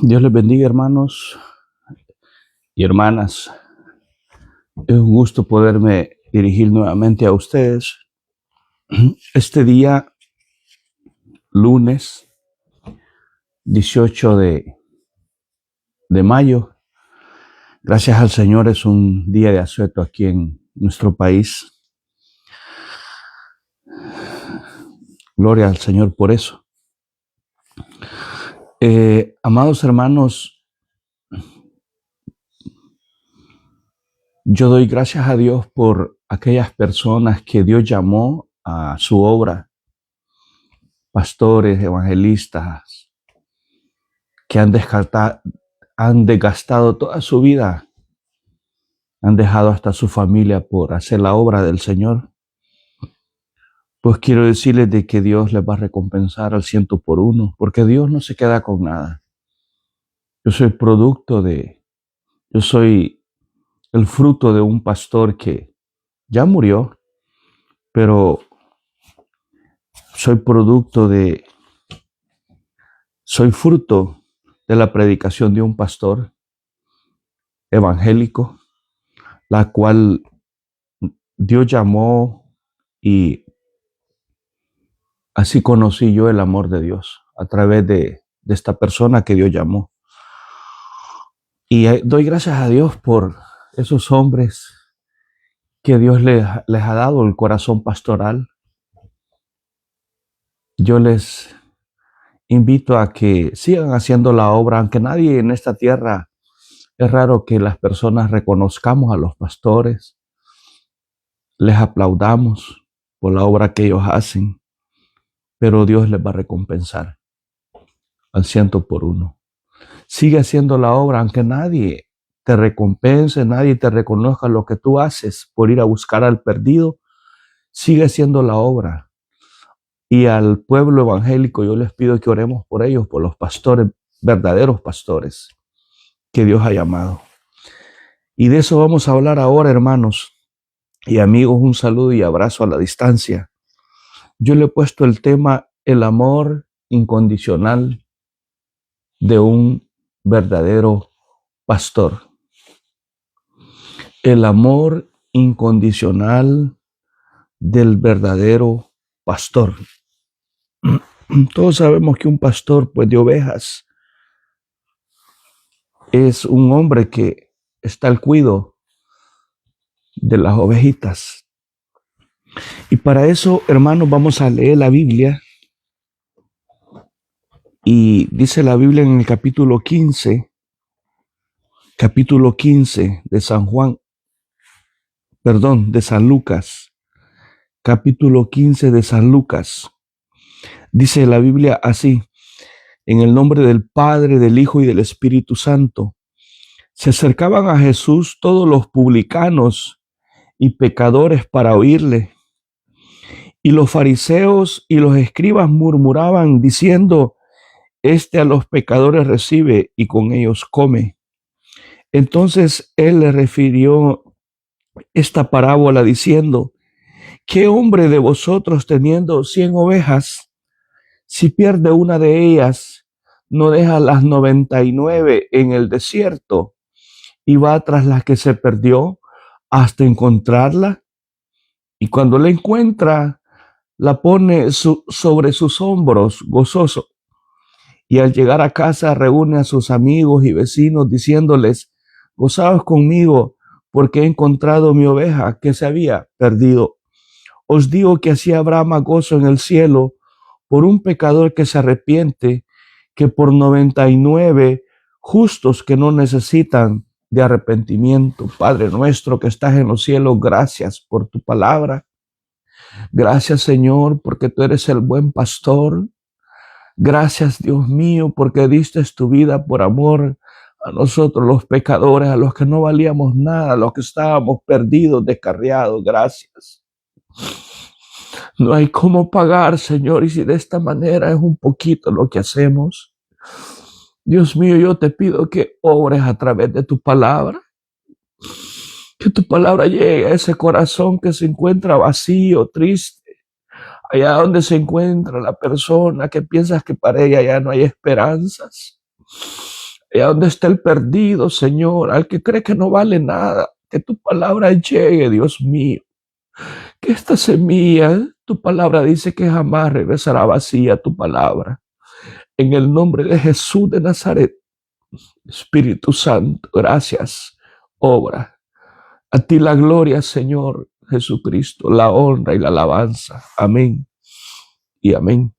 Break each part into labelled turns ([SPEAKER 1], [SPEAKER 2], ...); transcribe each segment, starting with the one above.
[SPEAKER 1] Dios les bendiga, hermanos y hermanas. Es un gusto poderme dirigir nuevamente a ustedes. Este día, lunes 18 de mayo, gracias al Señor, es un día de asueto aquí en nuestro país. Gloria al Señor por eso. Amados hermanos, yo doy gracias a Dios por aquellas personas que Dios llamó a su obra, pastores, evangelistas, que han desgastado toda su vida, han dejado hasta su familia por hacer la obra del Señor. Pues quiero decirles de que Dios les va a recompensar al 100 por 1, porque Dios no se queda con nada. Yo soy el fruto de un pastor que ya murió, pero soy fruto de la predicación de un pastor evangélico, la cual Dios llamó, y así conocí yo el amor de Dios a través de esta persona que Dios llamó. Y doy gracias a Dios por esos hombres que Dios les ha dado el corazón pastoral. Yo les invito a que sigan haciendo la obra, aunque nadie en esta tierra, es raro que las personas reconozcamos a los pastores, les aplaudamos por la obra que ellos hacen, pero Dios les va a recompensar al 100 por 1. Sigue haciendo la obra, aunque nadie te recompense, nadie te reconozca lo que tú haces por ir a buscar al perdido. Sigue haciendo la obra. Y al pueblo evangélico yo les pido que oremos por ellos, por los pastores, verdaderos pastores que Dios ha llamado. Y de eso vamos a hablar ahora, hermanos y amigos. Un saludo y abrazo a la distancia. Yo le he puesto el tema: el amor incondicional de un verdadero pastor. El amor incondicional del verdadero pastor. Todos sabemos que un pastor, pues, de ovejas es un hombre que está al cuidado de las ovejitas. Y para eso, hermanos, vamos a leer la Biblia. Y dice la Biblia en el capítulo 15 de de San Lucas. Capítulo 15 de San Lucas. Dice la Biblia así: en el nombre del Padre, del Hijo y del Espíritu Santo. Se acercaban a Jesús todos los publicanos y pecadores para oírle. Y los fariseos y los escribas murmuraban diciendo: este a los pecadores recibe y con ellos come. Entonces él le refirió esta parábola diciendo: ¿qué hombre de vosotros, teniendo 100 ovejas, si pierde una de ellas, no deja las 99 en el desierto y va tras la que se perdió hasta encontrarla? Y cuando la encuentra, la pone sobre sus hombros gozoso. Y al llegar a casa reúne a sus amigos y vecinos diciéndoles: gozaos conmigo, porque he encontrado mi oveja que se había perdido. Os digo que así habrá más gozo en el cielo por un pecador que se arrepiente que por 99 justos que no necesitan de arrepentimiento. Padre nuestro que estás en los cielos, gracias por tu palabra. Gracias, Señor, porque tú eres el buen pastor. Gracias, Dios mío, porque diste tu vida por amor a nosotros los pecadores, a los que no valíamos nada, a los que estábamos perdidos, descarriados. Gracias. No hay cómo pagar, Señor, y si de esta manera es un poquito lo que hacemos, Dios mío, yo te pido que obres a través de tu palabra, que tu palabra llegue a ese corazón que se encuentra vacío, triste, allá donde se encuentra la persona que piensas que para ella ya no hay esperanzas. Allá donde está el perdido, Señor, al que cree que no vale nada, que tu palabra llegue, Dios mío. Que esta semilla, tu palabra dice que jamás regresará vacía tu palabra. En el nombre de Jesús de Nazaret, Espíritu Santo, gracias, obra. A ti la gloria, Señor Jesucristo, la honra y la alabanza. Amén y amén.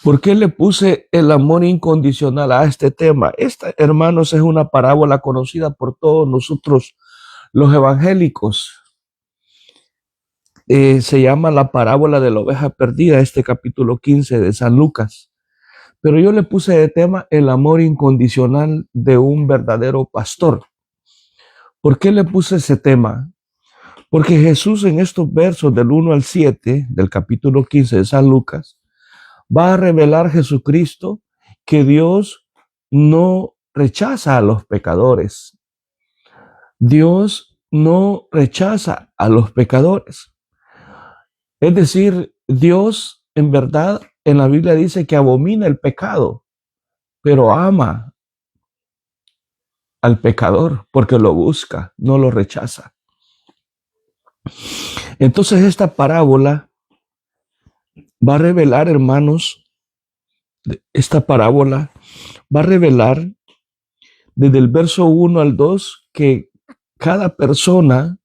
[SPEAKER 1] ¿Por qué le puse el amor incondicional a este tema? Esta, hermanos, es una parábola conocida por todos nosotros, los evangélicos. Se llama la parábola de la oveja perdida, este capítulo 15 de San Lucas. Pero yo le puse de tema el amor incondicional de un verdadero pastor. ¿Por qué le puse ese tema? Porque Jesús en estos versos del 1 al 7 del capítulo 15 de San Lucas va a revelar Jesucristo que Dios no rechaza a los pecadores. Dios no rechaza a los pecadores. Es decir, Dios en verdad en la Biblia dice que abomina el pecado, pero ama al pecador porque lo busca, no lo rechaza. Entonces esta parábola va a revelar, hermanos, esta parábola va a revelar desde el verso 1 al 2 que cada persona,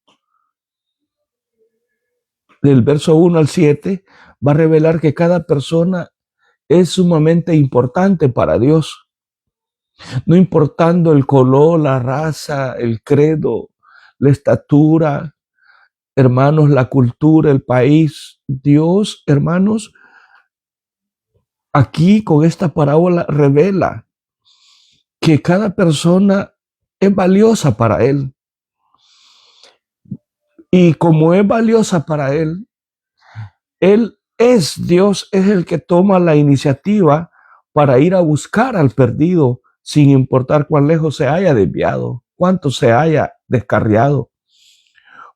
[SPEAKER 1] del verso 1 al 7, va a revelar que cada persona es sumamente importante para Dios. No importando el color, la raza, el credo, la estatura, hermanos, la cultura, el país. Dios, hermanos, aquí con esta parábola revela que cada persona es valiosa para Él. Y como es valiosa para Él es Dios, es el que toma la iniciativa para ir a buscar al perdido, sin importar cuán lejos se haya desviado, cuánto se haya descarriado.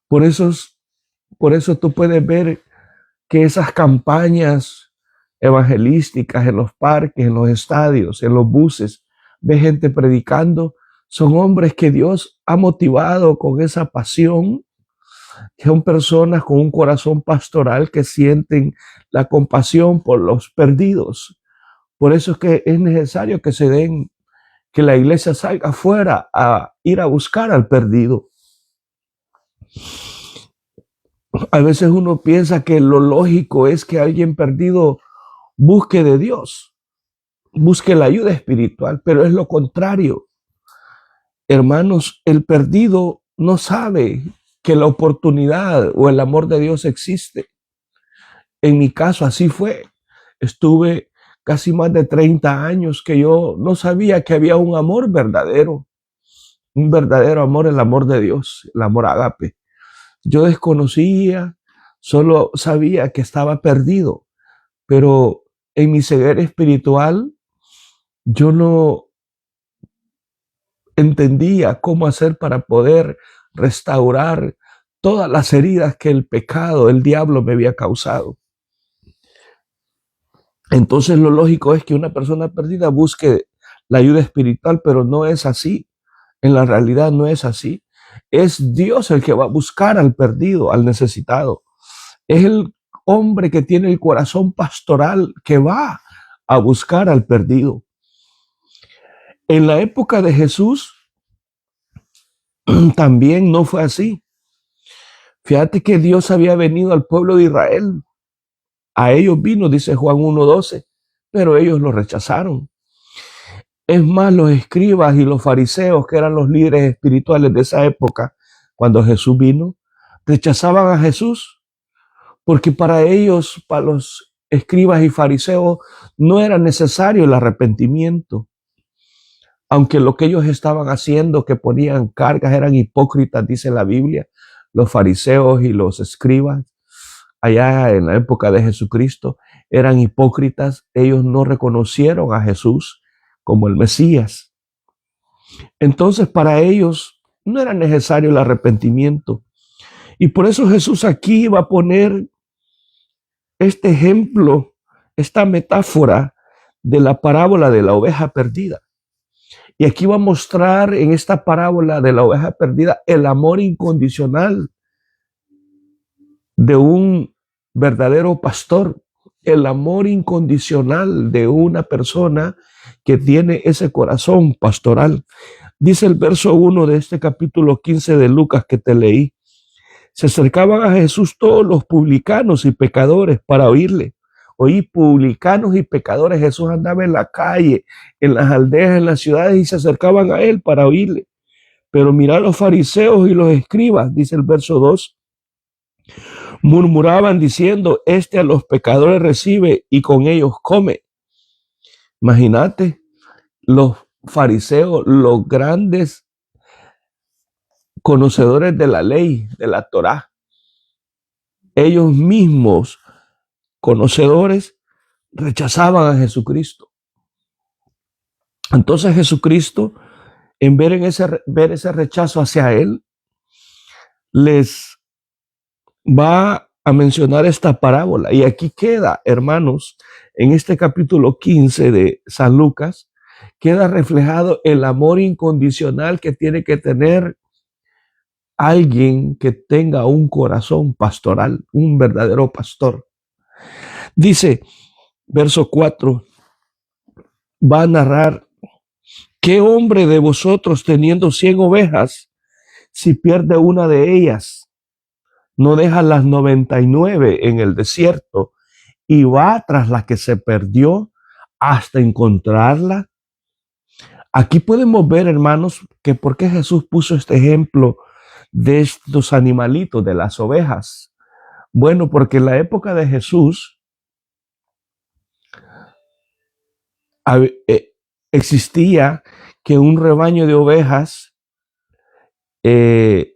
[SPEAKER 1] Por eso tú puedes ver que esas campañas evangelísticas en los parques, en los estadios, en los buses, ve gente predicando, son hombres que Dios ha motivado con esa pasión, que son personas con un corazón pastoral que sienten la compasión por los perdidos. Por eso es que es necesario que la iglesia salga afuera a ir a buscar al perdido. A veces uno piensa que lo lógico es que alguien perdido busque de Dios, busque la ayuda espiritual, pero es lo contrario. Hermanos, el perdido no sabe que la oportunidad o el amor de Dios existe. En mi caso así fue. Estuve casi más de 30 años que yo no sabía que había un amor verdadero, un verdadero amor, el amor de Dios, el amor ágape. Yo desconocía, solo sabía que estaba perdido, pero en mi ceguera espiritual yo no entendía cómo hacer para poder restaurar todas las heridas que el pecado, el diablo me había causado. Entonces lo lógico es que una persona perdida busque la ayuda espiritual, pero no es así. En la realidad no es así. Es Dios el que va a buscar al perdido, al necesitado. Es el hombre que tiene el corazón pastoral que va a buscar al perdido. En la época de Jesús también no fue así. Fíjate que Dios había venido al pueblo de Israel. A ellos vino, dice Juan 1:12, pero ellos lo rechazaron. Es más, los escribas y los fariseos, que eran los líderes espirituales de esa época, cuando Jesús vino, rechazaban a Jesús, porque para ellos, para los escribas y fariseos, no era necesario el arrepentimiento. Aunque lo que ellos estaban haciendo, que ponían cargas, eran hipócritas, dice la Biblia, los fariseos y los escribas, allá en la época de Jesucristo, eran hipócritas. Ellos no reconocieron a Jesús como el Mesías. Entonces para ellos no era necesario el arrepentimiento. Y por eso Jesús aquí va a poner este ejemplo, esta metáfora de la parábola de la oveja perdida. Y aquí va a mostrar en esta parábola de la oveja perdida el amor incondicional de un verdadero pastor, el amor incondicional de una persona que tiene ese corazón pastoral. Dice el verso 1 de este capítulo 15 de Lucas que te leí: se acercaban a Jesús todos los publicanos y pecadores para oírle. Oí, publicanos y pecadores. Jesús andaba en la calle, en las aldeas, en las ciudades, y se acercaban a él para oírle. Pero mira, los fariseos y los escribas, dice el verso 2, murmuraban diciendo: este a los pecadores recibe y con ellos come. Imagínate, los fariseos, los grandes conocedores de la ley, de la Torá, ellos mismos, conocedores, rechazaban a Jesucristo. Entonces Jesucristo, en ver ese rechazo hacia él, les va a mencionar esta parábola. Y aquí queda, hermanos, en este capítulo 15 de San Lucas, queda reflejado el amor incondicional que tiene que tener alguien que tenga un corazón pastoral, un verdadero pastor. Dice, verso 4, va a narrar: ¿qué hombre de vosotros, teniendo 100 ovejas, si pierde una de ellas, no deja las 99 en el desierto y va tras la que se perdió hasta encontrarla? Aquí podemos ver, hermanos, que por qué Jesús puso este ejemplo de estos animalitos, de las ovejas. Bueno, porque en la época de Jesús existía que un rebaño de ovejas, 100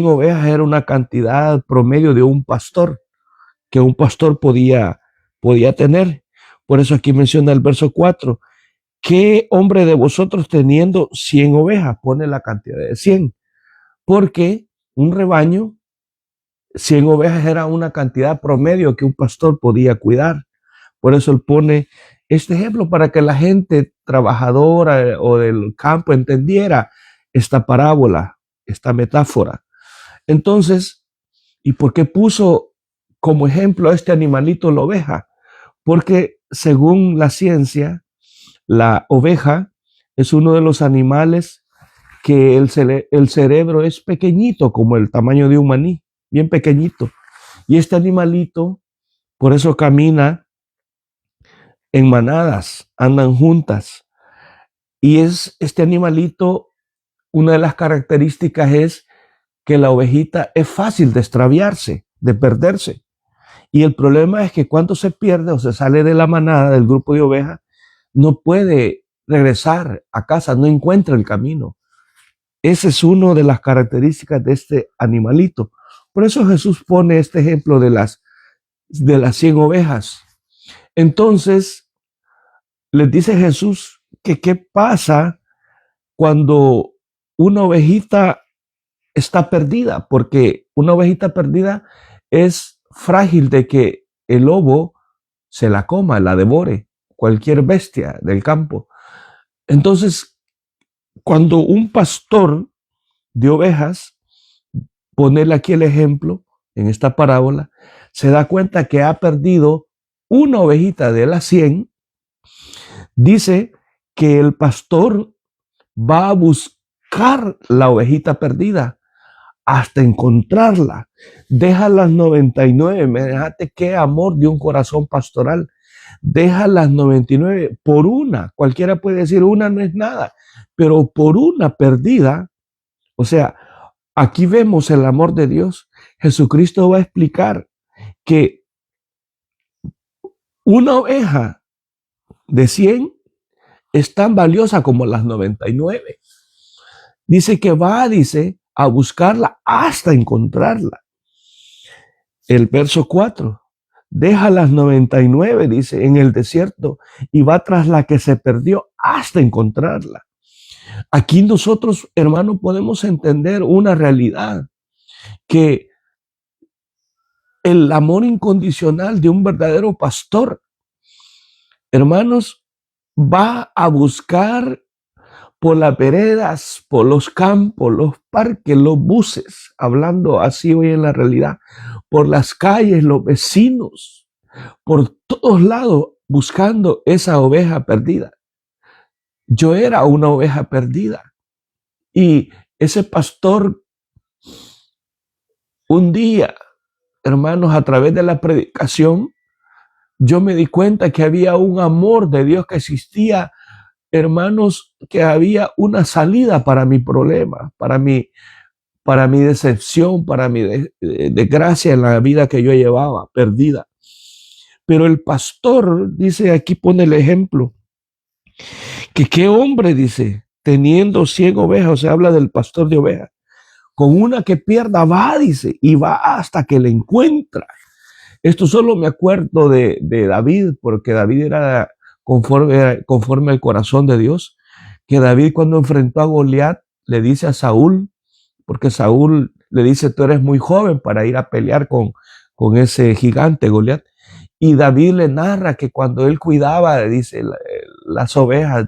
[SPEAKER 1] ovejas era una cantidad promedio de un pastor, que un pastor podía tener. Por eso aquí menciona el verso 4, ¿qué hombre de vosotros teniendo 100 ovejas? Pone la cantidad de 100, porque un rebaño, 100 ovejas era una cantidad promedio que un pastor podía cuidar. Por eso él pone este ejemplo para que la gente trabajadora o del campo entendiera esta parábola, esta metáfora. Entonces, ¿y por qué puso como ejemplo a este animalito, la oveja? Porque según la ciencia, la oveja es uno de los animales que el cerebro es pequeñito, como el tamaño de un maní, bien pequeñito. Y este animalito, por eso camina en manadas, andan juntas. Y este animalito, una de las características es que la ovejita es fácil de extraviarse, de perderse. Y el problema es que cuando se pierde o se sale de la manada, del grupo de ovejas, no puede regresar a casa, no encuentra el camino. Esa es una de las características de este animalito. Por eso Jesús pone este ejemplo de las 100 ovejas. Entonces, les dice Jesús que qué pasa cuando una ovejita está perdida, porque una ovejita perdida es frágil de que el lobo se la coma, la devore, cualquier bestia del campo. Entonces, cuando un pastor de ovejas, ponerle aquí el ejemplo en esta parábola, se da cuenta que ha perdido una ovejita de las 100, dice que el pastor va a buscar la ovejita perdida hasta encontrarla. Deja las 99. Fíjate qué amor de un corazón pastoral. Deja las 99 por una. Cualquiera puede decir, una no es nada, pero por una perdida. O sea, aquí vemos el amor de Dios. Jesucristo va a explicar que una oveja de 100 es tan valiosa como las 99. Dice que va, a buscarla hasta encontrarla. El verso 4, deja las 99, dice, en el desierto y va tras la que se perdió hasta encontrarla. Aquí nosotros, hermanos, podemos entender una realidad, que el amor incondicional de un verdadero pastor, hermanos, va a buscar por las veredas, por los campos, los parques, los buses, hablando así hoy en la realidad, por las calles, los vecinos, por todos lados, buscando esa oveja perdida. Yo era una oveja perdida. Y ese pastor, un día, hermanos, a través de la predicación, yo me di cuenta que había un amor de Dios que existía, hermanos, que había una salida para mi problema, para mi decepción, para mi desgracia en la vida que yo llevaba, perdida. Pero el pastor, dice, aquí pone el ejemplo, que qué hombre, dice, teniendo 100 ovejas, o sea, habla del pastor de ovejas, con una que pierda va, dice, y va hasta que le encuentra. Esto solo me acuerdo de David, porque David era conforme al corazón de Dios, que David cuando enfrentó a Goliat le dice a Saúl, porque Saúl le dice, tú eres muy joven para ir a pelear con ese gigante Goliat. Y David le narra que cuando él cuidaba, dice, las ovejas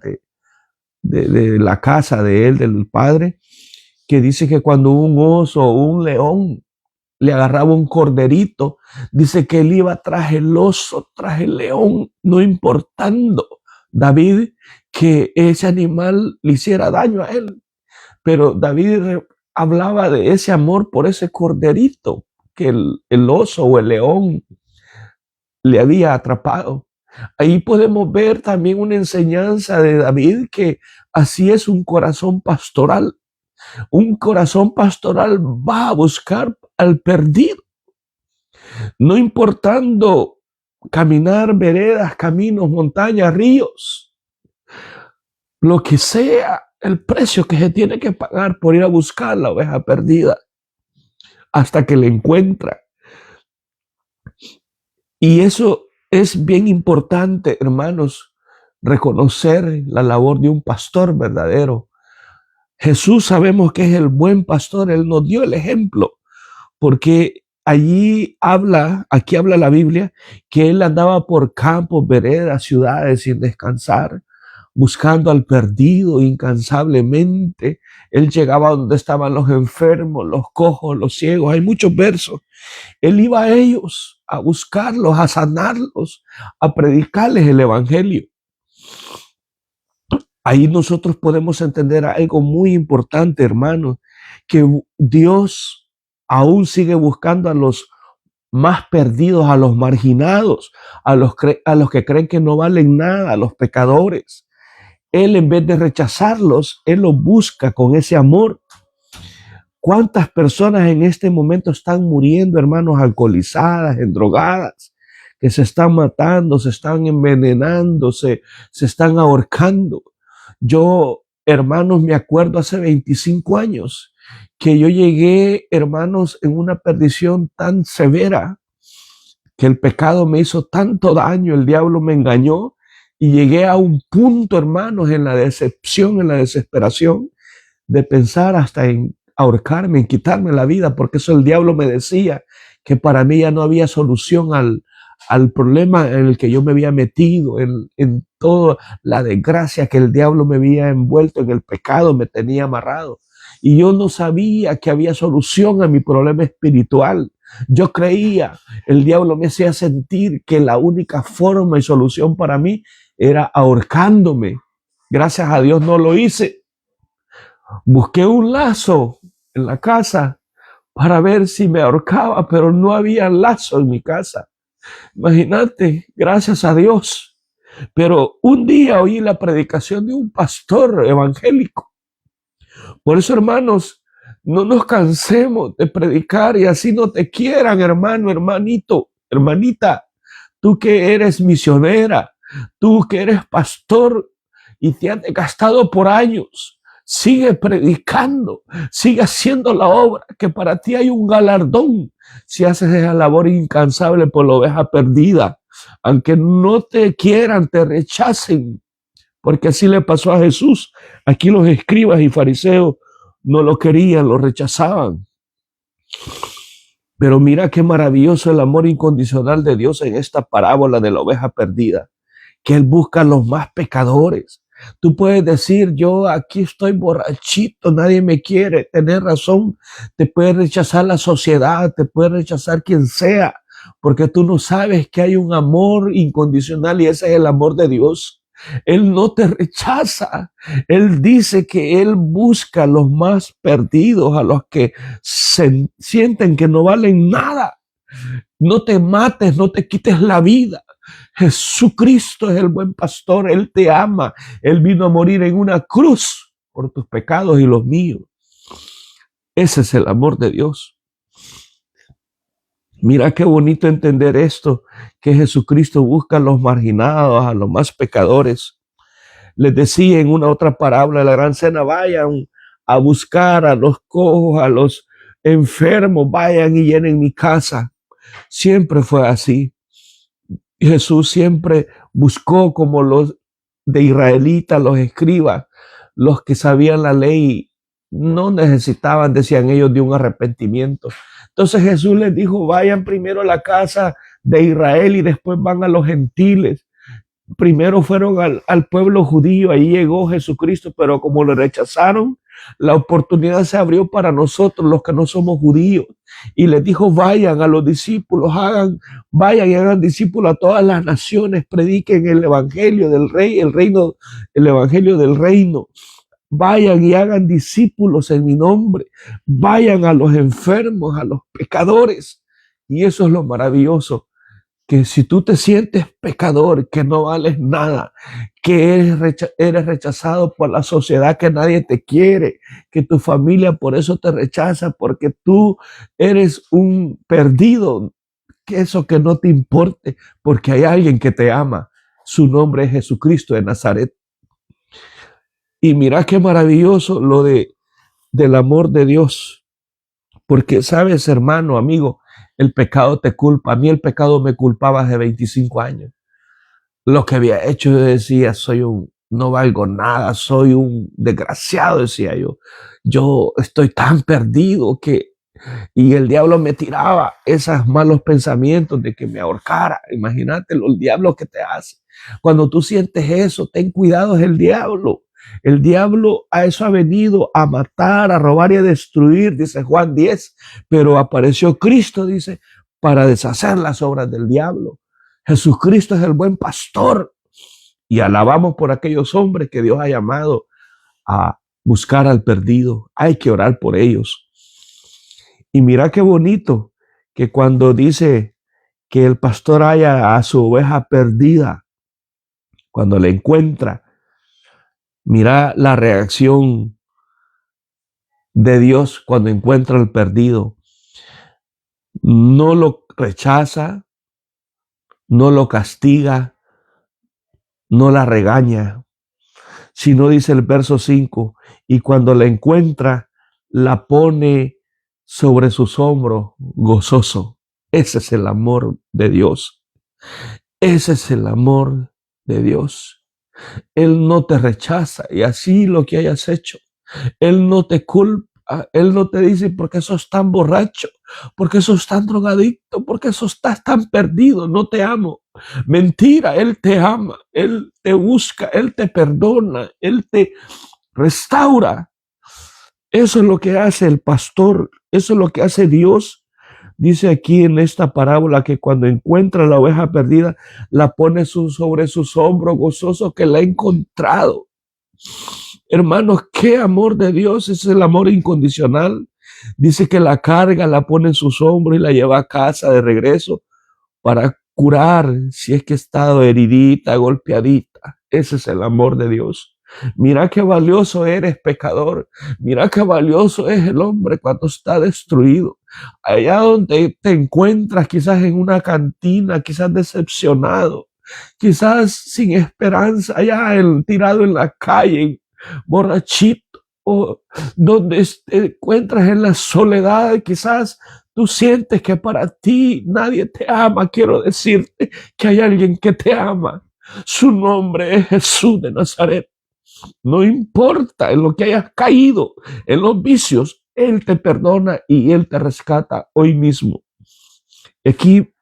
[SPEAKER 1] de la casa de él, del padre, que dice que cuando un oso o un león le agarraba un corderito, dice que él iba tras el oso, tras el león, no importando David que ese animal le hiciera daño a él. Pero David hablaba de ese amor por ese corderito que el oso o el león le había atrapado. Ahí podemos ver también una enseñanza de David, que así es un corazón pastoral. Un corazón pastoral va a buscar al perdido, no importando caminar veredas, caminos, montañas, ríos, lo que sea el precio que se tiene que pagar por ir a buscar la oveja perdida hasta que la encuentra. Y eso es bien importante, hermanos, reconocer la labor de un pastor verdadero. Jesús sabemos que es el buen pastor, Él nos dio el ejemplo, porque aquí habla la Biblia, que Él andaba por campos, veredas, ciudades sin descansar, buscando al perdido incansablemente. Él llegaba donde estaban los enfermos, los cojos, los ciegos. Hay muchos versos. Él iba a ellos a buscarlos, a sanarlos, a predicarles el evangelio. Ahí nosotros podemos entender algo muy importante, hermanos, que Dios aún sigue buscando a los más perdidos, a los marginados, a los que creen que no valen nada, a los pecadores. Él, en vez de rechazarlos, Él los busca con ese amor. ¿Cuántas personas en este momento están muriendo, hermanos, alcoholizadas, endrogadas, que se están matando, se están envenenando, se están ahorcando? Yo, hermanos, me acuerdo hace 25 años que yo llegué, hermanos, en una perdición tan severa, que el pecado me hizo tanto daño, el diablo me engañó, y llegué a un punto, hermanos, en la decepción, en la desesperación, de pensar hasta en ahorcarme, en quitarme la vida, porque eso el diablo me decía, que para mí ya no había solución al problema en el que yo me había metido, en toda la desgracia que el diablo me había envuelto, en el pecado me tenía amarrado. Y yo no sabía que había solución a mi problema espiritual. Yo creía, el diablo me hacía sentir que la única forma y solución para mí era ahorcándome. Gracias a Dios no lo hice. Busqué un lazo en la casa para ver si me ahorcaba, pero no había lazo en mi casa. Imagínate, gracias a Dios. Pero un día oí la predicación de un pastor evangélico. Por eso, hermanos, no nos cansemos de predicar y así no te quieran, hermano, hermanito, hermanita. Tú que eres misionera, tú que eres pastor y te has gastado por años, sigue predicando, sigue haciendo la obra, que para ti hay un galardón si haces esa labor incansable por la oveja perdida. Aunque no te quieran, te rechacen, porque así le pasó a Jesús. Aquí los escribas y fariseos no lo querían, lo rechazaban. Pero mira qué maravilloso el amor incondicional de Dios en esta parábola de la oveja perdida, que Él busca a los más pecadores, Tú puedes decir, yo aquí estoy borrachito, nadie me quiere. Tener razón, te puede rechazar la sociedad, te puede rechazar quien sea, porque tú no sabes que hay un amor incondicional y ese es el amor de Dios. Él no te rechaza. Él dice que Él busca a los más perdidos, a los que sienten que no valen nada. No te mates, no te quites la vida. Jesucristo es el buen pastor, Él te ama. Él vino a morir en una cruz por tus pecados y los míos. Ese es el amor de Dios. Mira qué bonito entender esto, que Jesucristo busca a los marginados, a los más pecadores. Les decía en una otra parábola de la gran cena, vayan a buscar a los cojos, a los enfermos, vayan y llenen mi casa. Siempre fue así. Jesús siempre buscó, como los de israelitas, los escribas, los que sabían la ley, no necesitaban, decían ellos, de un arrepentimiento. Entonces Jesús les dijo, vayan primero a la casa de Israel y después van a los gentiles. Primero fueron al pueblo judío, ahí llegó Jesucristo, pero como lo rechazaron, la oportunidad se abrió para nosotros, los que no somos judíos, y les dijo, vayan a los discípulos, vayan y hagan discípulos a todas las naciones, prediquen el evangelio del rey, el evangelio del reino. Vayan y hagan discípulos en mi nombre, vayan a los enfermos, a los pecadores. Y eso es lo maravilloso, que si tú te sientes pecador, que no vales nada, que eres rechazado por la sociedad, que nadie te quiere, que tu familia por eso te rechaza, porque tú eres un perdido, que eso que no te importe, porque hay alguien que te ama. Su nombre es Jesucristo de Nazaret. Y mira qué maravilloso lo del amor de Dios, porque sabes, hermano, amigo, el pecado te culpa. A mí el pecado me culpaba hace 25 años. Lo que había hecho, yo decía, no valgo nada, soy un desgraciado, decía yo. Yo estoy tan perdido y el diablo me tiraba esos malos pensamientos de que me ahorcara. Imagínate el diablo que te hace. Cuando tú sientes eso, ten cuidado, es el diablo. El diablo a eso ha venido, a matar, a robar y a destruir, dice Juan 10, pero apareció Cristo, dice, para deshacer las obras del diablo. Jesucristo es el buen pastor y alabamos por aquellos hombres que Dios ha llamado a buscar al perdido. Hay que orar por ellos. Y mira qué bonito que cuando dice que el pastor haya a su oveja perdida, cuando la encuentra, mira la reacción de Dios cuando encuentra al perdido. No lo rechaza, no lo castiga, no la regaña, sino dice el verso 5, y cuando la encuentra, la pone sobre sus hombros gozoso. Ese es el amor de Dios. Ese es el amor de Dios. Él no te rechaza y así lo que hayas hecho. Él no te culpa. Él no te dice por qué sos tan borracho, por qué sos tan drogadicto, por qué estás tan perdido, no te amo. Mentira, Él te ama, Él te busca, Él te perdona, Él te restaura. Eso es lo que hace el pastor, eso es lo que hace Dios. Dice aquí en esta parábola que cuando encuentra la oveja perdida, la pone sobre sus hombros, gozoso que la ha encontrado. Hermanos, qué amor de Dios, es el amor incondicional. Dice que la carga, la pone en sus hombros y la lleva a casa de regreso para curar si es que ha estado heridita, golpeadita. Ese es el amor de Dios. Mira qué valioso eres, pecador. Mira qué valioso es el hombre cuando está destruido. Allá donde te encuentras, quizás en una cantina, quizás decepcionado, quizás sin esperanza, allá tirado en la calle, borrachito, o donde te encuentras en la soledad, quizás tú sientes que para ti nadie te ama. Quiero decirte que hay alguien que te ama. Su nombre es Jesús de Nazaret. No importa en lo que hayas caído, en los vicios, Él te perdona y Él te rescata hoy mismo. Aquí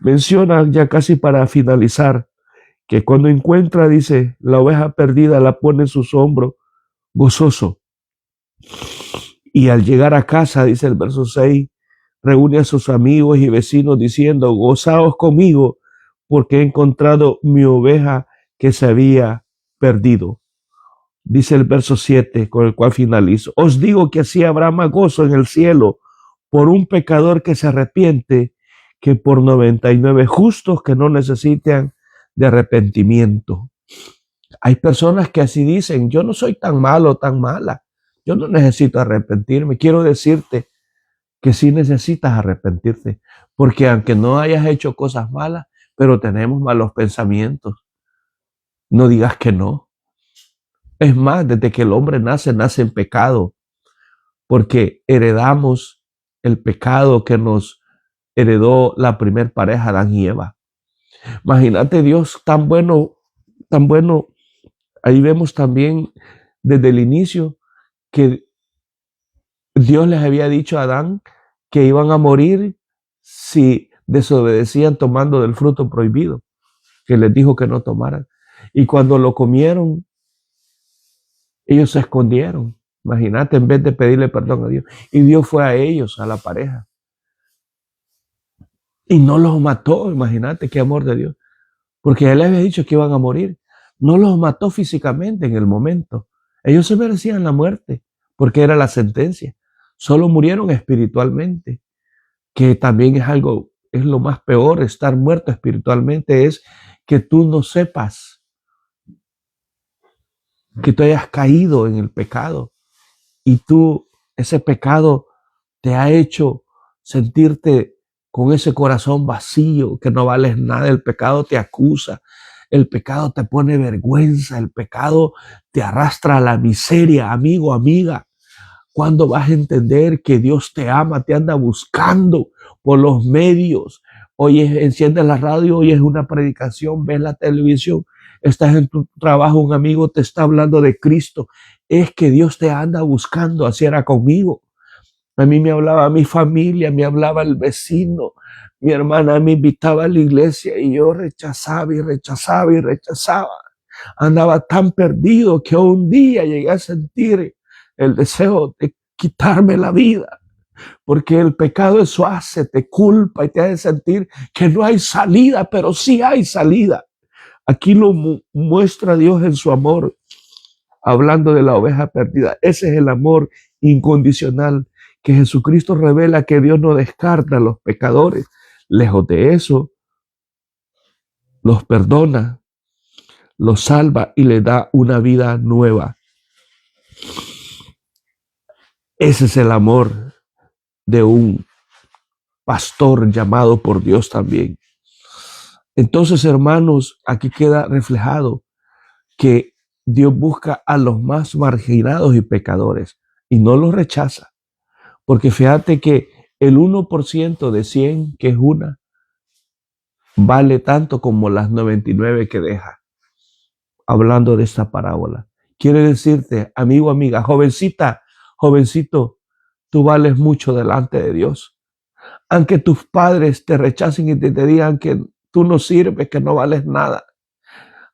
[SPEAKER 1] menciona, ya casi para finalizar, que cuando encuentra, dice, la oveja perdida la pone en sus hombros gozoso. Y al llegar a casa, dice el verso 6, reúne a sus amigos y vecinos diciendo, gozaos conmigo porque he encontrado mi oveja que se había perdido. Dice el verso 7 con el cual finalizo. Os digo que así habrá más gozo en el cielo por un pecador que se arrepiente que por 99 justos que no necesitan de arrepentimiento. Hay personas que así dicen, yo no soy tan malo, tan mala. Yo no necesito arrepentirme. Quiero decirte que sí necesitas arrepentirte, porque aunque no hayas hecho cosas malas, pero tenemos malos pensamientos. No digas que no. Es más, desde que el hombre nace en pecado, porque heredamos el pecado que nos heredó la primer pareja, Adán y Eva. Imagínate Dios tan bueno, tan bueno. Ahí vemos también desde el inicio que Dios les había dicho a Adán que iban a morir si desobedecían tomando del fruto prohibido, que les dijo que no tomaran. Y cuando lo comieron, ellos se escondieron. Imagínate, en vez de pedirle perdón a Dios. Y Dios fue a ellos, a la pareja. Y no los mató, imagínate qué amor de Dios. Porque Él les había dicho que iban a morir. No los mató físicamente en el momento. Ellos se merecían la muerte, porque era la sentencia. Solo murieron espiritualmente, que también es algo, es lo más peor, estar muerto espiritualmente, es que tú no sepas, que tú hayas caído en el pecado y tú, ese pecado te ha hecho sentirte con ese corazón vacío, que no vales nada. El pecado te acusa, el pecado te pone vergüenza, el pecado te arrastra a la miseria, amigo, amiga. ¿Cuándo vas a entender que Dios te ama, te anda buscando por los medios? Enciendes la radio, oyes una predicación, ves la televisión, estás en tu trabajo, un amigo te está hablando de Cristo. Es que Dios te anda buscando, así era conmigo. A mí me hablaba mi familia, me hablaba el vecino, mi hermana me invitaba a la iglesia y yo rechazaba y rechazaba y rechazaba. Andaba tan perdido que un día llegué a sentir el deseo de quitarme la vida, porque el pecado eso hace, te culpa y te hace sentir que no hay salida, pero sí hay salida. Aquí lo muestra Dios en su amor, hablando de la oveja perdida. Ese es el amor incondicional que Jesucristo revela, que Dios no descarta a los pecadores. Lejos de eso, los perdona, los salva y les da una vida nueva. Ese es el amor de un pastor llamado por Dios también. Entonces, hermanos, aquí queda reflejado que Dios busca a los más marginados y pecadores y no los rechaza. Porque fíjate que el 1% de 100, que es una, vale tanto como las 99 que deja. Hablando de esta parábola. Quiere decirte, amigo, amiga, jovencita, jovencito, tú vales mucho delante de Dios. Aunque tus padres te rechacen y te digan que tú no sirves, que no vales nada.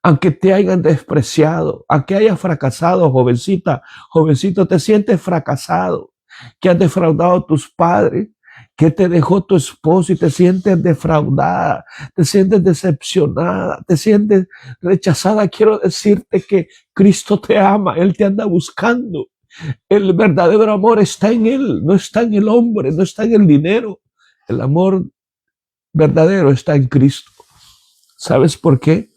[SPEAKER 1] Aunque te hayan despreciado, aunque hayas fracasado, jovencita, jovencito, te sientes fracasado, que has defraudado a tus padres, que te dejó tu esposo y te sientes defraudada, te sientes decepcionada, te sientes rechazada. Quiero decirte que Cristo te ama, Él te anda buscando. El verdadero amor está en Él, no está en el hombre, no está en el dinero. El amor verdadero está en Cristo. ¿Sabes por qué?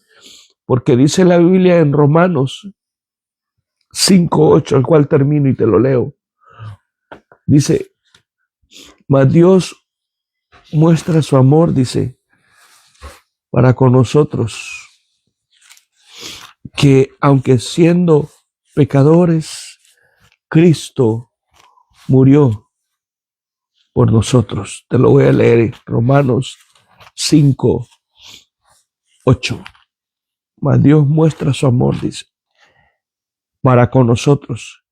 [SPEAKER 1] Porque dice la Biblia en Romanos 5:8, al cual termino y te lo leo. Dice, mas Dios muestra su amor, dice, para con nosotros, que aunque siendo pecadores, Cristo murió por nosotros. Te lo voy a leer, Romanos 5:8. Mas Dios muestra su amor, dice, para con nosotros,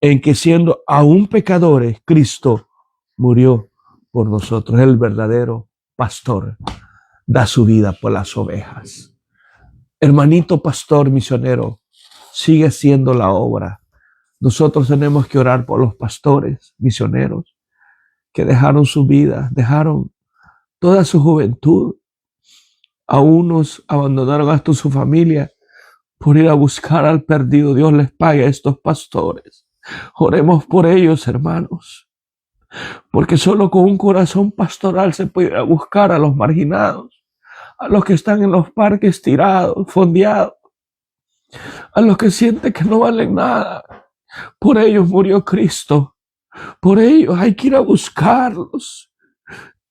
[SPEAKER 1] en que siendo aún pecadores, Cristo murió por nosotros. El verdadero pastor da su vida por las ovejas. Hermanito pastor misionero, sigue haciendo la obra. Nosotros tenemos que orar por los pastores misioneros que dejaron su vida, dejaron toda su juventud. A unos abandonaron hasta su familia por ir a buscar al perdido. Dios les pague a estos pastores. Oremos por ellos, hermanos, porque solo con un corazón pastoral se puede ir a buscar a los marginados, a los que están en los parques tirados, fondeados, a los que sienten que no valen nada. Por ellos murió Cristo. Por ellos hay que ir a buscarlos.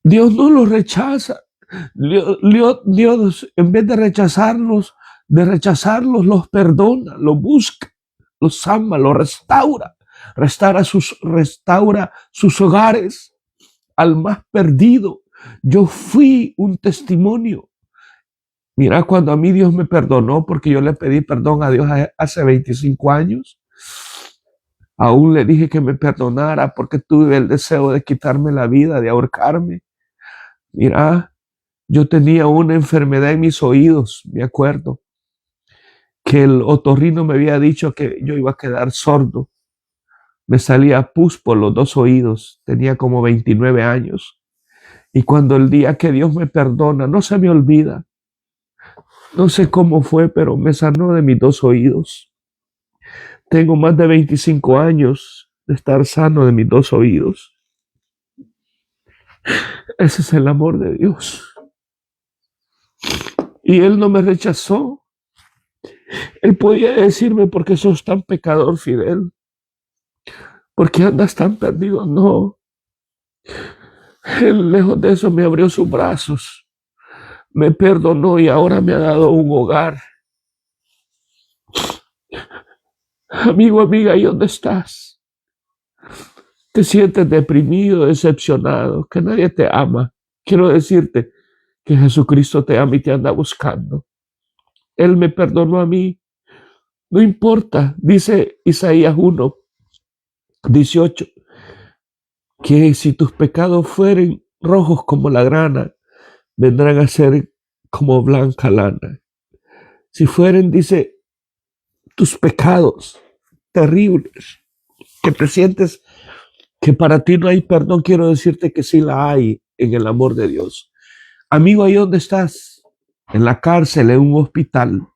[SPEAKER 1] Dios no los rechaza. Dios, en vez de rechazarlos, los perdona, los busca, los ama, los restaura. Restaura sus hogares al más perdido. Yo fui un testimonio. Mira, cuando a mí Dios me perdonó, porque yo le pedí perdón a Dios hace 25 años, aún le dije que me perdonara porque tuve el deseo de quitarme la vida, de ahorcarme. Mira, yo tenía una enfermedad en mis oídos, me acuerdo, que el otorrino me había dicho que yo iba a quedar sordo. Me salía pus por los dos oídos, tenía como 29 años. Y cuando el día que Dios me perdona, no se me olvida. No sé cómo fue, pero me sanó de mis dos oídos. Tengo más de 25 años de estar sano de mis dos oídos. Ese es el amor de Dios. Y Él no me rechazó. Él podía decirme, ¿por qué sos tan pecador, Fidel? ¿Por qué andas tan perdido? No. Él, lejos de eso, me abrió sus brazos, me perdonó y ahora me ha dado un hogar. Amigo, amiga, ¿y dónde estás? ¿Te sientes deprimido, decepcionado, que nadie te ama? Quiero decirte que Jesucristo te ama y te anda buscando. Él me perdonó a mí. No importa, dice Isaías 1:18, que si tus pecados fueren rojos como la grana, vendrán a ser como blanca lana. Si fueren, dice, tus pecados terribles, que te sientes que para ti no hay perdón, quiero decirte que sí la hay en el amor de Dios. Amigo, ¿ahí dónde estás? En la cárcel, en un hospital.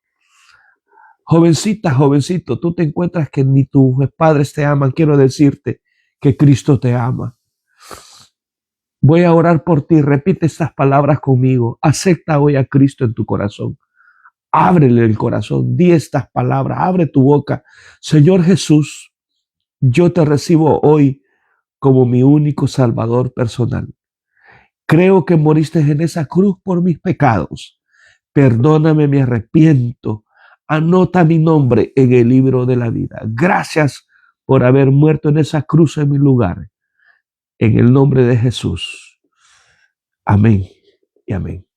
[SPEAKER 1] Jovencita, jovencito, tú te encuentras que ni tus padres te aman. Quiero decirte que Cristo te ama. Voy a orar por ti. Repite estas palabras conmigo. Acepta hoy a Cristo en tu corazón. Ábrele el corazón. Di estas palabras. Abre tu boca. Señor Jesús, yo te recibo hoy como mi único Salvador personal. Creo que moriste en esa cruz por mis pecados. Perdóname, me arrepiento. Anota mi nombre en el libro de la vida. Gracias por haber muerto en esa cruz en mi lugar. En el nombre de Jesús. Amén y amén.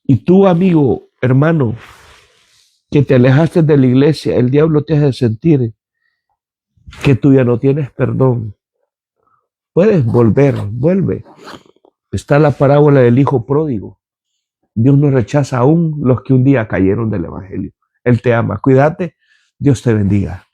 [SPEAKER 1] Y tú, amigo, hermano, que te alejaste de la iglesia, el diablo te hace sentir que tú ya no tienes perdón. Puedes volver, vuelve. Está la parábola del hijo pródigo. Dios no rechaza aún los que un día cayeron del evangelio. Él te ama. Cuídate. Dios te bendiga.